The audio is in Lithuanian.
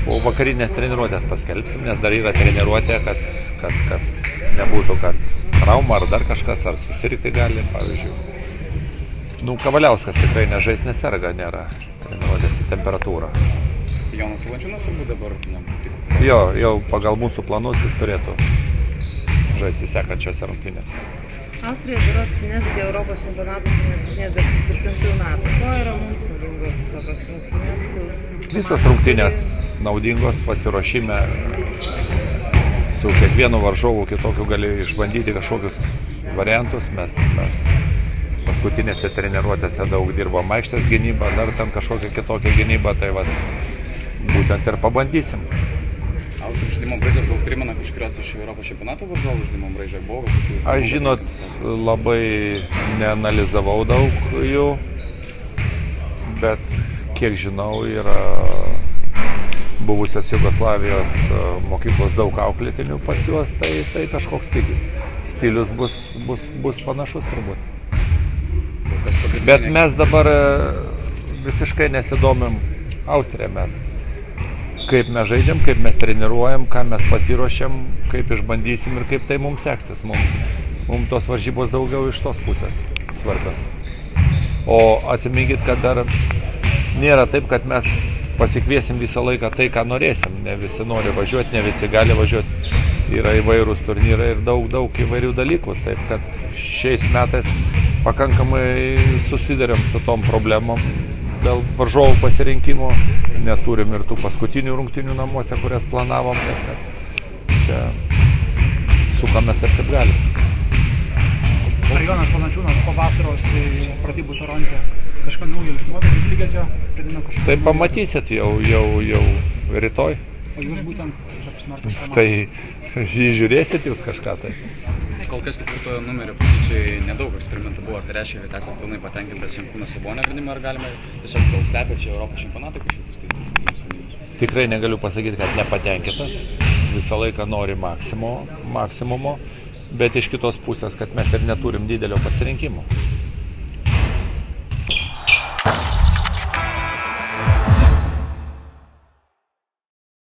Po vakarinės treniruotės paskelbsim, nes dar yra treniruotė, kad nebūtų, kad trauma ar dar kažkas, ar susirgti gali, pavyzdžiui. Kavaliauskas tikrai nežais, neserga, nėra treniruotės į temperatūrą. Tai Jonas Valančiūnas turbūt dabar tik... Jo, jau pagal mūsų planus jis turėtų žaisti sekančiose rungtynėse. Austrija berods nežaidė Europos čempionatuose nuo 77 metų. Ko yra mums naudingos tokios rungtynės su... Visos rungtynės naudingos, pasiruošime su kiekvienu varžovu kitokiu gali išbandyti kažkokius variantus. Mes paskutinėse treniruotėse daug dirbom aikštės gynybą, dar ten kažkokią kitokią gynybą, tai vat būtent ir pabandysim. Austrų žaidimo braižas gal primena kažkurios iš Europos čempionato varžovų žaidimo braižą buvo? Aš žinot, labai neanalizavau daug jų, bet kiek žinau, yra buvusios Jugoslavijos mokyklos daug auklėtinių pas juos, tai kažkoks stilius bus panašus turbūt. Bet mes dabar visiškai nesidomim Austriją, kaip mes žaidžiam, kaip mes treniruojam, ką mes pasiruošiam, kaip išbandysim ir kaip tai mums seksis. Mums tos varžybos daugiau iš tos pusės svarbios. O atsiminkit, kad dar nėra taip, kad mes pasikviesim visą laiką tai, ką norėsim. Ne visi nori važiuoti, ne visi gali važiuoti. Yra įvairūs turnyrai ir daug įvairių dalykų. Taip kad šiais metais pakankamai susidariam su tom problemom dėl varžovų pasirinkimo. Neturim ir tų paskutinių rungtynių namuose, kurias planavom. Taip kad čia sukamės taip, kaip galim. Ar Jonas Valančiūnas po vasaros pratybų Toronte kažką naujo išmokęs iš lygiatio? Tai pamatysit jau rytoj. O jūs būtent kažką Tai žiūrėsit jūs kažką tai. Kol kas ketvirtojo numerio pozicijoje nedaug eksperimentų buvo, ar tai reiškia, kad esate pilnai patenkintas Jankūno Sabonio žaidimą, ar galime tiesiog gal slepia čia Europos čempionatą kažkokius sprendimus? Tikrai negaliu pasakyti, kad nepatenkintas. Visą laiką nori maksimumo, bet iš kitos pusės, kad mes ir neturim didelio pasirinkimo.